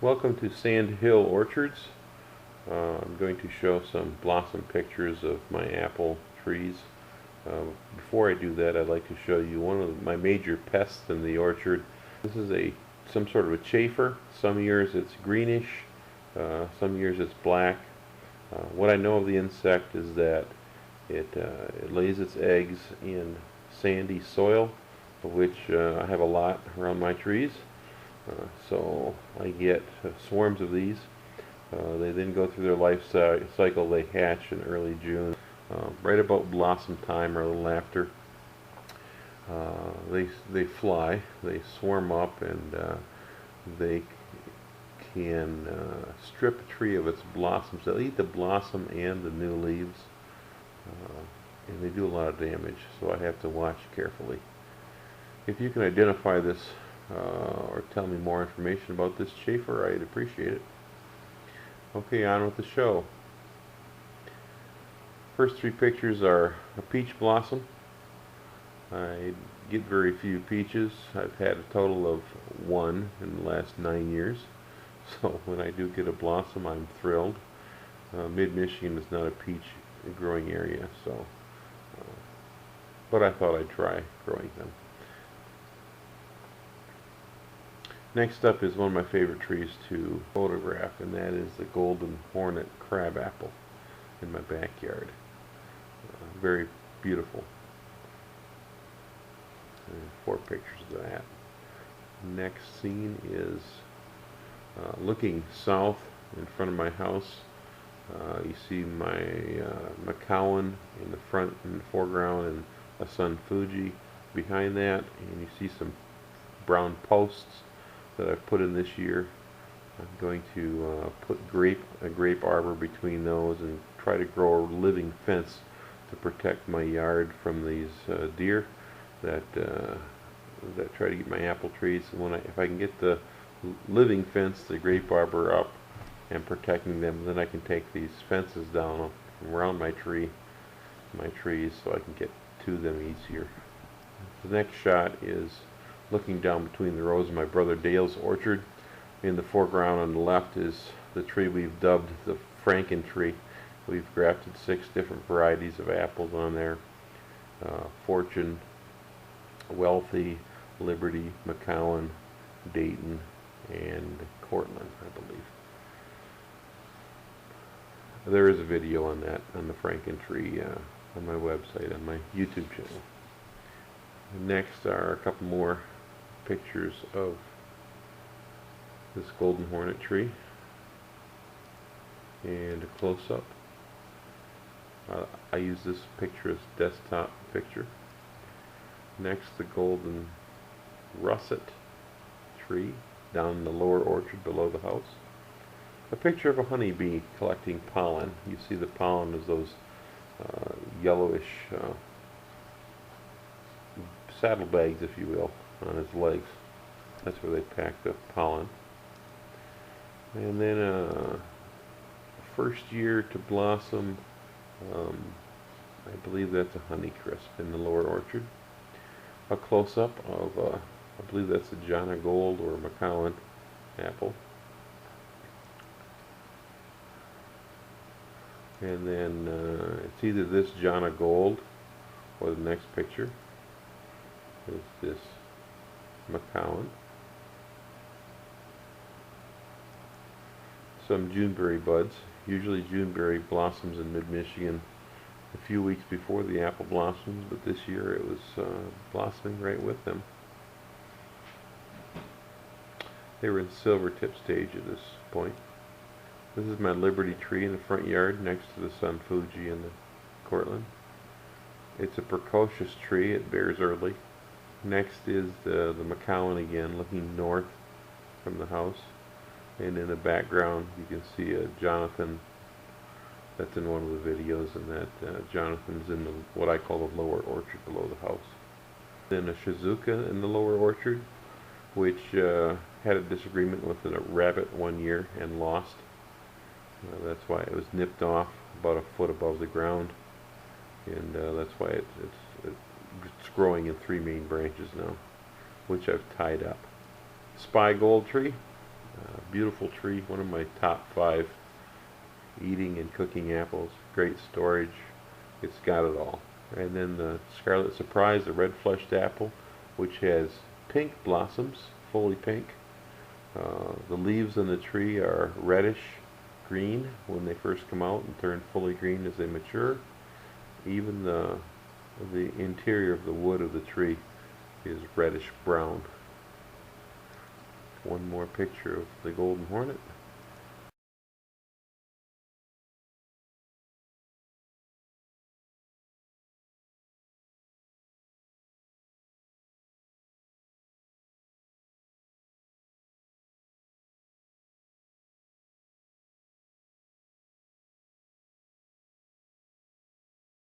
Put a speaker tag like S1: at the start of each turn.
S1: Welcome to Sandhill Orchards. I'm going to show some blossom pictures of my apple trees. Before I do that, I'd like to show you one of my major pests in the orchard. This is some sort of a chafer. Some years it's greenish, some years it's black. What I know of the insect is that it lays its eggs in sandy soil, of which I have a lot around my trees. So I get swarms of these. They then go through their life cycle. They hatch in early June, right about blossom time or a little after. They fly. They swarm up, and they can strip a tree of its blossoms. They'll eat the blossom and the new leaves, and they do a lot of damage. So I have to watch carefully. If you can identify this or tell me more information about this chafer, I'd appreciate it. Okay, on with the show. First three pictures are a peach blossom. I get very few peaches. I've had a total of one in the last 9 years. So when I do get a blossom, I'm thrilled. Mid-Michigan is not a peach growing area, so but I thought I'd try growing them. Next up is one of my favorite trees to photograph, and that is the golden hornet crabapple in my backyard. Very beautiful. And 4 pictures of that. Next scene is looking south in front of my house. You see my McCowan in the front, in the foreground, and a Sun Fuji behind that, and you see some brown posts that I've put in this year. I'm going to put a grape arbor between those and try to grow a living fence to protect my yard from these deer that try to eat my apple trees. And if I can get the living fence, the grape arbor up and protecting them, then I can take these fences down around my trees so I can get to them easier. The next shot is looking down between the rows of my brother Dale's orchard. In the foreground on the left is the tree we've dubbed the Franken Tree. We've grafted 6 different varieties of apples on there. Fortune, Wealthy, Liberty, McCowan, Dayton, and Cortland, I believe. There is a video on that, on the Franken Tree, on my website, on my YouTube channel. Next are a couple more pictures of this golden hornet tree and a close-up. I use this picture as desktop picture. Next, the golden russet tree down in the lower orchard below the house. A picture of a honeybee collecting pollen. You see the pollen as those yellowish saddlebags, if you will, on his legs. That's where they pack the pollen. And then first year to blossom, I believe that's a Honeycrisp in the lower orchard. A close-up of, I believe that's a Jana Gold or McCowan apple. And then it's either this Jana Gold or the next picture is this McCowan. Some Juneberry buds. Usually Juneberry blossoms in mid-Michigan a few weeks before the apple blossoms, but this year it was blossoming right with them. They were in silver tip stage at this point. This is my Liberty tree in the front yard next to the Sun Fuji and the Cortland. It's a precocious tree. It bears early. Next is the McCowan again, looking north from the house. And in the background you can see a Jonathan. That's in one of the videos, and that Jonathan's in what I call the lower orchard below the house. Then a Shizuka in the lower orchard, which had a disagreement with a rabbit one year and lost. That's why it was nipped off about a foot above the ground, and that's why it's growing in 3 main branches now, which I've tied up. Spy Gold tree, beautiful tree, one of my top 5 eating and cooking apples. Great storage. It's got it all. And then the Scarlet Surprise, the red-fleshed apple, which has pink blossoms, fully pink. The leaves on the tree are reddish green when they first come out and turn fully green as they mature. Even the interior of the wood of the tree is reddish brown. One more picture of the golden hornet.